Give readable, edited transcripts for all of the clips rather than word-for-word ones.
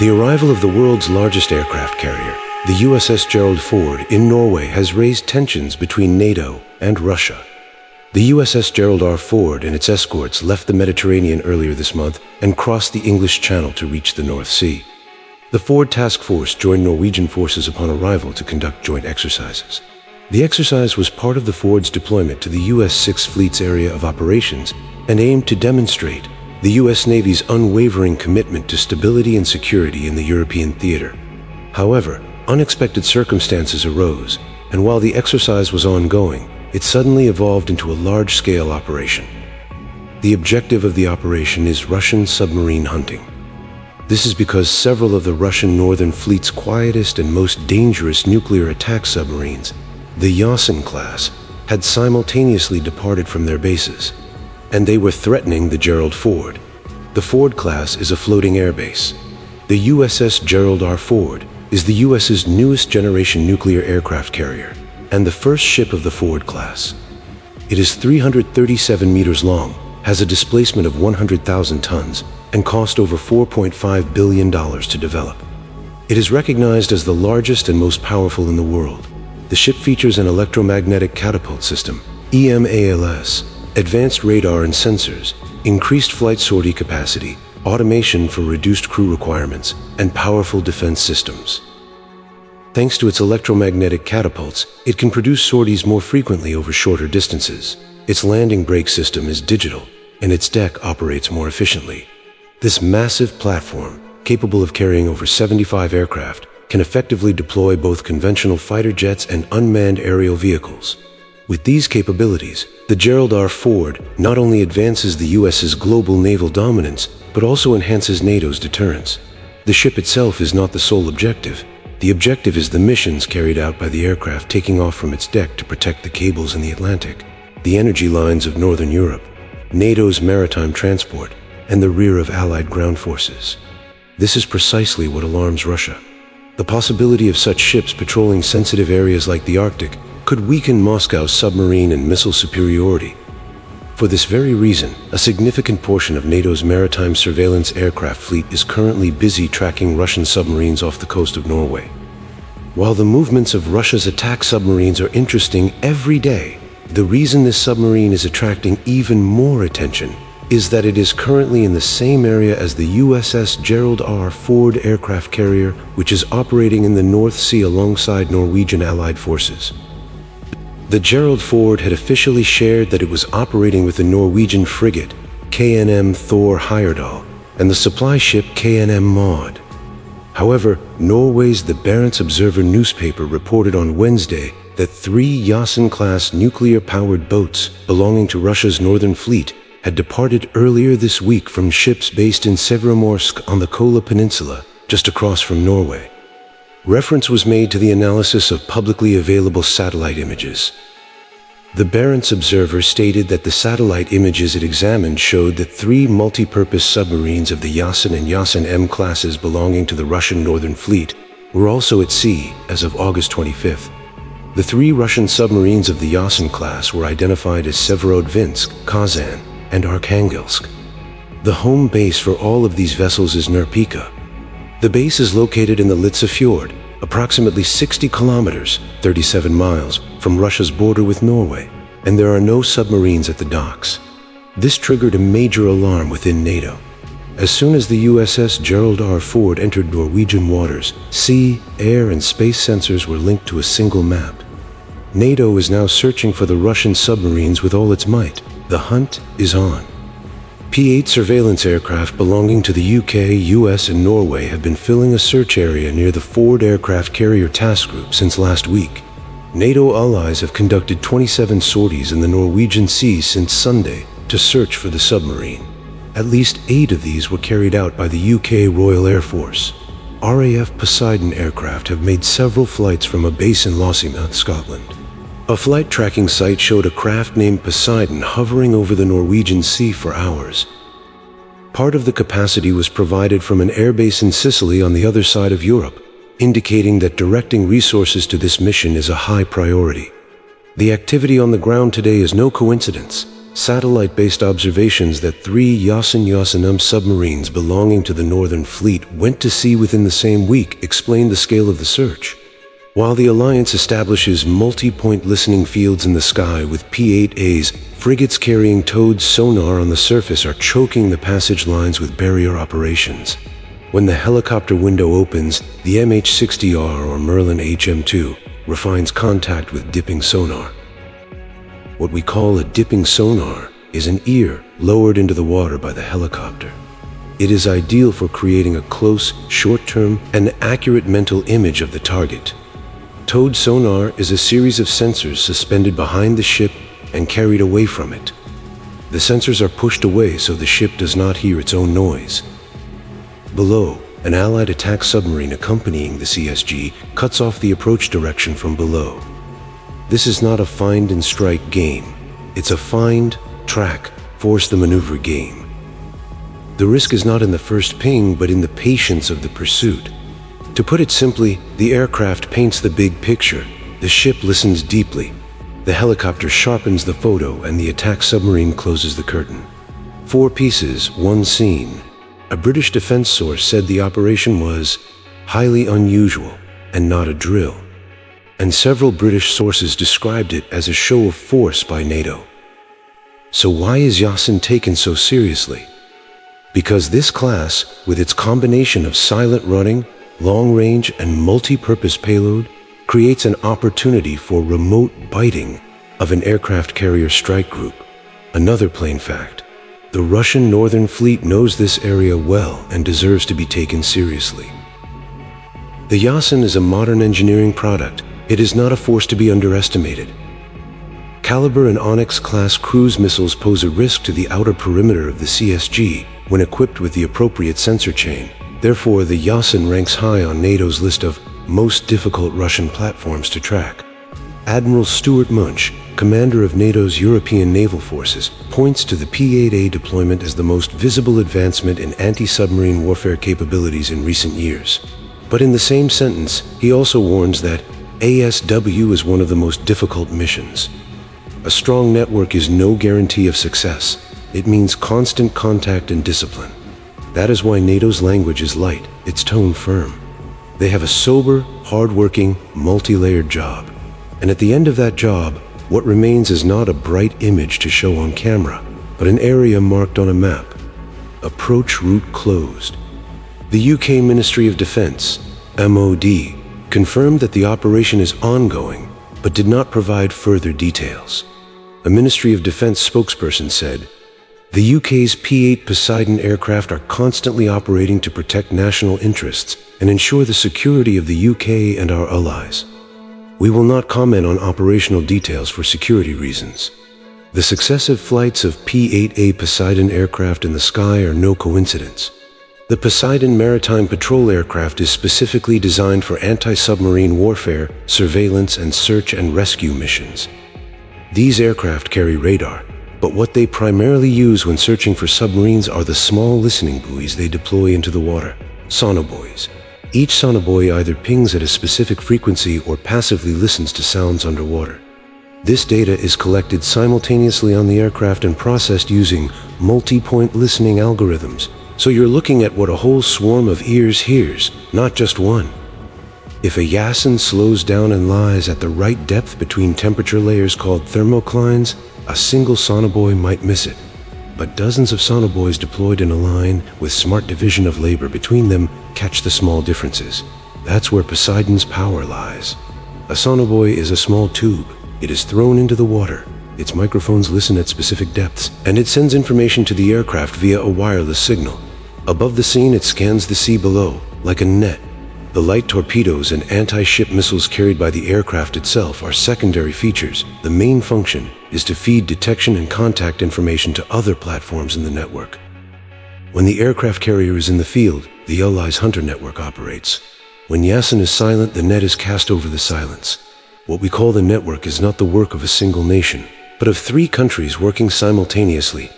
The arrival of the world's largest aircraft carrier, the USS Gerald R, in Norway has raised tensions between NATO and Russia. The USS Gerald R and its escorts left the Mediterranean earlier this month and crossed the English Channel to reach the North Sea. The Ford Task Force joined Norwegian forces upon arrival to conduct joint exercises. The exercise was part of the Ford's deployment to the U.S. Sixth Fleet's area of operations and aimed to demonstrate the U.S. Navy's unwavering commitment to stability and security in the European theater. However, unexpected circumstances arose, and while the exercise was ongoing, it suddenly evolved into a large-scale operation. The objective of the operation is Russian submarine hunting. This is because several of the Russian Northern Fleet's quietest and most dangerous nuclear attack submarines, the Yasin class, had simultaneously departed from their bases, and they were threatening the Gerald Ford. The Ford class is a floating airbase. The USS Gerald R is the U.S.'s newest generation nuclear aircraft carrier, and the first ship of the Ford class. It is 337 meters long, has a displacement of 100,000 tons, and cost over $4.5 billion to develop. It is recognized as the largest and most powerful in the world. The ship features an electromagnetic catapult system, EMALS, advanced radar and sensors, increased flight sortie capacity, automation for reduced crew requirements, and powerful defense systems. Thanks to its electromagnetic catapults, it can produce sorties more frequently over shorter distances. Its landing brake system is digital, and its deck operates more efficiently. This massive platform, capable of carrying over 75 aircraft, can effectively deploy both conventional fighter jets and unmanned aerial vehicles. With these capabilities, the Gerald R not only advances the U.S.'s global naval dominance, but also enhances NATO's deterrence. The ship itself is not the sole objective. The objective is the missions carried out by the aircraft taking off from its deck to protect the cables in the Atlantic, the energy lines of Northern Europe, NATO's maritime transport, and the rear of Allied ground forces. This is precisely what alarms Russia. The possibility of such ships patrolling sensitive areas like the Arctic could weaken Moscow's submarine and missile superiority. For this very reason, a significant portion of NATO's maritime surveillance aircraft fleet is currently busy tracking Russian submarines off the coast of Norway. While the movements of Russia's attack submarines are interesting every day, the reason this submarine is attracting even more attention is that it is currently in the same area as the USS Gerald R Ford aircraft carrier, which is operating in the North Sea alongside Norwegian Allied forces. The Gerald Ford had officially shared that it was operating with the Norwegian frigate KNM Thor Heyerdahl and the supply ship KNM Maud. However, Norway's The Barents Observer newspaper reported on Wednesday that 3 Yasin-class nuclear-powered boats belonging to Russia's Northern Fleet had departed earlier this week from ships based in Severomorsk on the Kola Peninsula, just across from Norway. Reference was made to the analysis of publicly available satellite images. The Barents Observer stated that the satellite images it examined showed that 3 multi-purpose submarines of the Yasin and Yasin M classes belonging to the Russian Northern Fleet were also at sea as of August 25th. The 3 Russian submarines of the Yasin class were identified as Severodvinsk, Kazan, and Arkhangelsk. The home base for all of these vessels is Nerpika. The base is located in the Litsa Fjord, approximately 60 kilometers, 37 miles, from Russia's border with Norway, and there are no submarines at the docks. This triggered a major alarm within NATO. As soon as the USS Gerald R entered Norwegian waters, sea, air, and space sensors were linked to a single map. NATO is now searching for the Russian submarines with all its might. The hunt is on. P-8 surveillance aircraft belonging to the UK, US, and Norway have been filling a search area near the Ford Aircraft Carrier Task Group since last week. NATO allies have conducted 27 sorties in the Norwegian seas since Sunday to search for the submarine. At least 8 of these were carried out by the UK Royal Air Force. RAF Poseidon aircraft have made several flights from a base in Lossiemouth, Scotland. A flight tracking site showed a craft named Poseidon hovering over the Norwegian Sea for hours. Part of the capacity was provided from an airbase in Sicily on the other side of Europe, indicating that directing resources to this mission is a high priority. The activity on the ground today is no coincidence. satellite-based observations that 3 Yasin submarines belonging to the Northern Fleet went to sea within the same week explain the scale of the search. While the Alliance establishes multi-point listening fields in the sky with P-8As, frigates carrying towed sonar on the surface are choking the passage lines with barrier operations. When the helicopter window opens, the MH-60R or Merlin HM2 refines contact with dipping sonar. What we call a dipping sonar is an ear lowered into the water by the helicopter. It is ideal for creating a close, short-term, and accurate mental image of the target. Towed sonar is a series of sensors suspended behind the ship and carried away from it. The sensors are pushed away so the ship does not hear its own noise. Below, an Allied attack submarine accompanying the CSG cuts off the approach direction from below. This is not a find and strike game. It's a find, track, force the maneuver game. The risk is not in the first ping, but in the patience of the pursuit. To put it simply, the aircraft paints the big picture. The ship listens deeply. The helicopter sharpens the photo, and the attack submarine closes the curtain. 4 pieces, 1 scene. A British defense source said the operation was highly unusual and not a drill. And several British sources described it as a show of force by NATO. So why is Yasin taken so seriously? Because this class, with its combination of silent running, long-range, and multi-purpose payload, creates an opportunity for remote biting of an aircraft carrier strike group. Another plain fact: the Russian Northern Fleet knows this area well and deserves to be taken seriously. The Yasin is a modern engineering product. It is not a force to be underestimated. Caliber and Onyx-class cruise missiles pose a risk to the outer perimeter of the CSG when equipped with the appropriate sensor chain. Therefore, the Yasin ranks high on NATO's list of most difficult Russian platforms to track. Admiral Stuart Munch, commander of NATO's European naval forces, points to the P-8A deployment as the most visible advancement in anti-submarine warfare capabilities in recent years. But in the same sentence, he also warns that ASW is one of the most difficult missions. A strong network is no guarantee of success. It means constant contact and discipline. That is why NATO's language is light, its tone firm. They have a sober, hard-working, multi-layered job. And at the end of that job, what remains is not a bright image to show on camera, but an area marked on a map. Approach route closed. The UK Ministry of Defence, MOD, confirmed that the operation is ongoing, but did not provide further details. A Ministry of Defence spokesperson said, "The UK's P-8 Poseidon aircraft are constantly operating to protect national interests and ensure the security of the UK and our allies. We will not comment on operational details for security reasons." The successive flights of P-8A Poseidon aircraft in the sky are no coincidence. The Poseidon maritime patrol aircraft is specifically designed for anti-submarine warfare, surveillance, and search and rescue missions. These aircraft carry radar, but what they primarily use when searching for submarines are the small listening buoys they deploy into the water, sonobuoys. Each sonobuoy either pings at a specific frequency or passively listens to sounds underwater. This data is collected simultaneously on the aircraft and processed using multi-point listening algorithms. So you're looking at what a whole swarm of ears hears, not just one. If a Yasin slows down and lies at the right depth between temperature layers called thermoclines, a single sonobuoy might miss it. But dozens of sonobuoys deployed in a line with smart division of labor between them catch the small differences. That's where Poseidon's power lies. A sonobuoy is a small tube. It is thrown into the water. Its microphones listen at specific depths, and it sends information to the aircraft via a wireless signal. Above the scene, it scans the sea below, like a net. The light torpedoes and anti-ship missiles carried by the aircraft itself are secondary features. The main function is to feed detection and contact information to other platforms in the network. When the aircraft carrier is in the field, the Allies' Hunter network operates. When Yasin is silent, the net is cast over the silence. What we call the network is not the work of a single nation, but of 3 countries working simultaneously.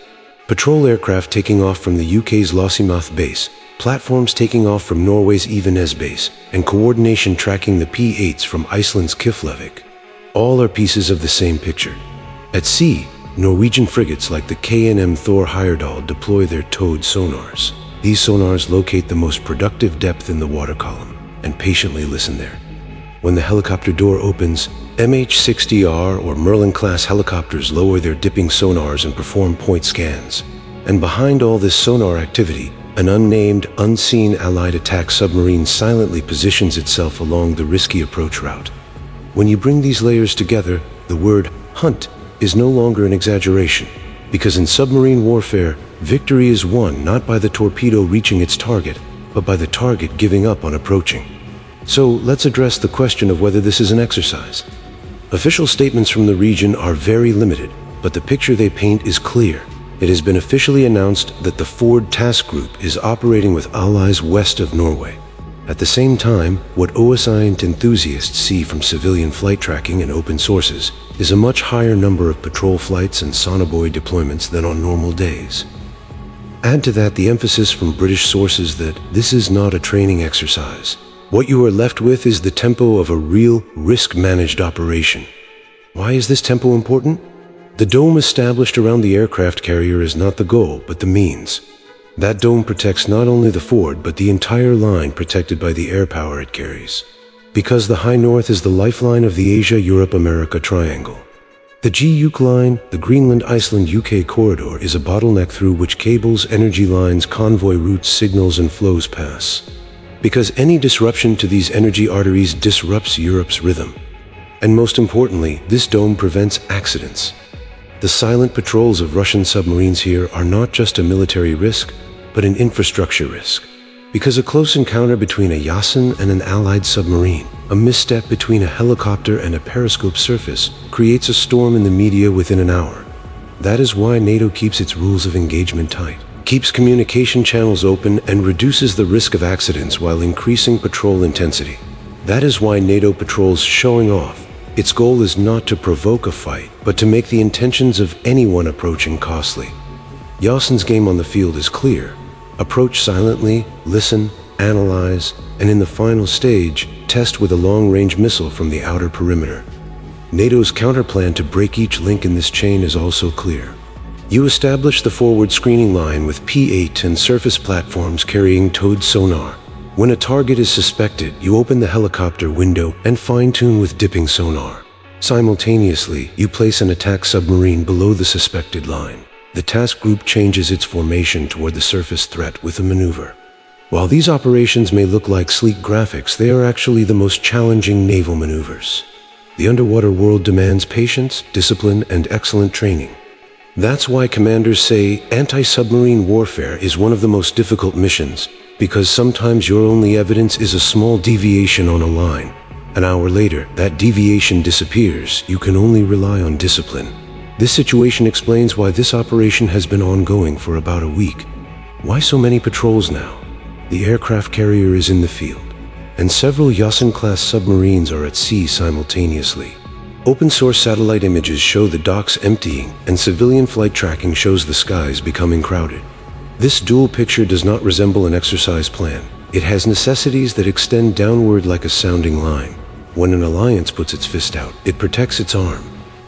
Patrol aircraft taking off from the UK's Lossiemouth base, platforms taking off from Norway's Evenes base, and coordination tracking the P-8s from Iceland's Keflavik. All are pieces of the same picture. At sea, Norwegian frigates like the KNM Thor Heyerdahl deploy their towed sonars. These sonars locate the most productive depth in the water column and patiently listen there. When the helicopter door opens, MH-60R or Merlin-class helicopters lower their dipping sonars and perform point scans. And behind all this sonar activity, an unnamed, unseen Allied attack submarine silently positions itself along the risky approach route. When you bring these layers together, the word hunt is no longer an exaggeration, because in submarine warfare, victory is won not by the torpedo reaching its target, but by the target giving up on approaching. So let's address the question of whether this is an exercise. Official statements from the region are very limited, but the picture they paint is clear. It has been officially announced that the Ford Task Group is operating with allies west of Norway. At the same time, what OSI enthusiasts see from civilian flight tracking and open sources is a much higher number of patrol flights and sonobuoy deployments than on normal days. Add to that the emphasis from British sources that this is not a training exercise. What you are left with is the tempo of a real, risk-managed operation. Why is this tempo important? The dome established around the aircraft carrier is not the goal, but the means. That dome protects not only the Ford, but the entire line protected by the air power it carries. Because the High North is the lifeline of the Asia-Europe-America triangle. The GUK line, the Greenland-Iceland-UK corridor, is a bottleneck through which cables, energy lines, convoy routes, signals, and flows pass. Because any disruption to these energy arteries disrupts Europe's rhythm. And most importantly, this dome prevents accidents. The silent patrols of Russian submarines here are not just a military risk, but an infrastructure risk. Because a close encounter between a Yasen and an Allied submarine, a misstep between a helicopter and a periscope surface, creates a storm in the media within an hour. That is why NATO keeps its rules of engagement tight, keeps communication channels open, and reduces the risk of accidents while increasing patrol intensity. That is why NATO patrols showing off. Its goal is not to provoke a fight, but to make the intentions of anyone approaching costly. Yasen's game on the field is clear. Approach silently, listen, analyze, and in the final stage, test with a long-range missile from the outer perimeter. NATO's counterplan to break each link in this chain is also clear. You establish the forward screening line with P-8 and surface platforms carrying towed sonar. When a target is suspected, you open the helicopter window and fine-tune with dipping sonar. Simultaneously, you place an attack submarine below the suspected line. The task group changes its formation toward the surface threat with a maneuver. While these operations may look like sleek graphics, they are actually the most challenging naval maneuvers. The underwater world demands patience, discipline, and excellent training. That's why commanders say anti-submarine warfare is one of the most difficult missions, because sometimes your only evidence is a small deviation on a line. An hour later, that deviation disappears. You can only rely on discipline. This situation explains why this operation has been ongoing for about a week. Why so many patrols now? The aircraft carrier is in the field, and several Yasen-class submarines are at sea simultaneously. Open-source satellite images show the docks emptying, and civilian flight tracking shows the skies becoming crowded. This dual picture does not resemble an exercise plan. It has necessities that extend downward like a sounding line. When an alliance puts its fist out, it protects its arm.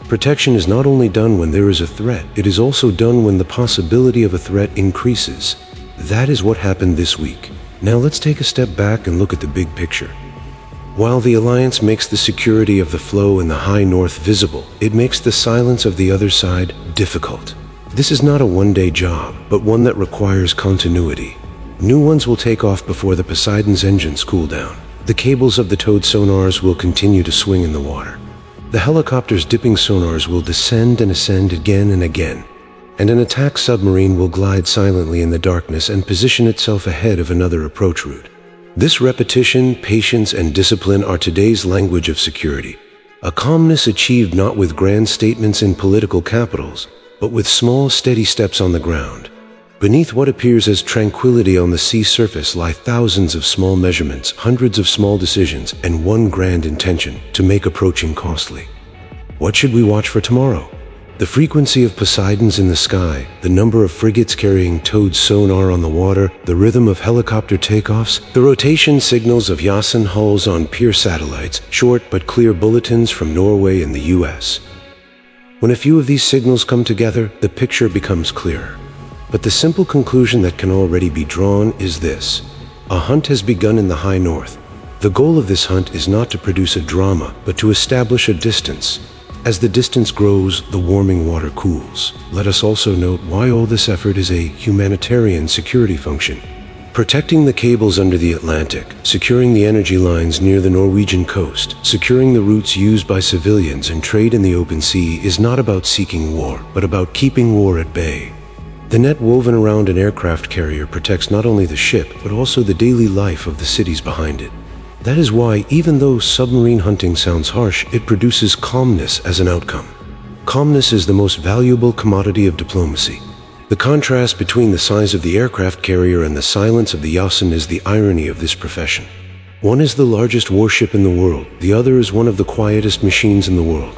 Protection is not only done when there is a threat, it is also done when the possibility of a threat increases. That is what happened this week. Now let's take a step back and look at the big picture. While the alliance makes the security of the flow in the High North visible, it makes the silence of the other side difficult. This is not a one-day job, but one that requires continuity. New ones will take off before the Poseidon's engines cool down. The cables of the towed sonars will continue to swing in the water. The helicopter's dipping sonars will descend and ascend again and again. And an attack submarine will glide silently in the darkness and position itself ahead of another approach route. This repetition, patience, and discipline are today's language of security. A calmness achieved not with grand statements in political capitals, but with small, steady steps on the ground. Beneath what appears as tranquility on the sea surface lie thousands of small measurements, hundreds of small decisions, and one grand intention: to make approaching costly. What should we watch for tomorrow? The frequency of Poseidons in the sky, the number of frigates carrying towed sonar on the water, the rhythm of helicopter takeoffs, the rotation signals of Yasen hulls on peer satellites, short but clear bulletins from Norway and the US. When a few of these signals come together, the picture becomes clearer. But the simple conclusion that can already be drawn is this: a hunt has begun in the high north. The goal of this hunt is not to produce a drama, but to establish a distance. As the distance grows, the warming water cools. Let us also note why all this effort is a humanitarian security function. Protecting the cables under the Atlantic, securing the energy lines near the Norwegian coast, securing the routes used by civilians and trade in the open sea is not about seeking war, but about keeping war at bay. The net woven around an aircraft carrier protects not only the ship, but also the daily life of the cities behind it. That is why, even though submarine hunting sounds harsh, it produces calmness as an outcome. Calmness is the most valuable commodity of diplomacy. The contrast between the size of the aircraft carrier and the silence of the Yasen is the irony of this profession. One is the largest warship in the world, the other is one of the quietest machines in the world.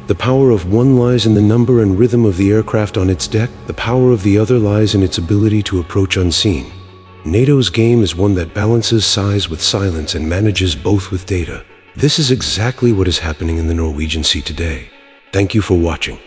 The power of one lies in the number and rhythm of the aircraft on its deck, the power of the other lies in its ability to approach unseen. NATO's game is one that balances size with silence and manages both with data. This is exactly what is happening in the Norwegian Sea today. Thank you for watching.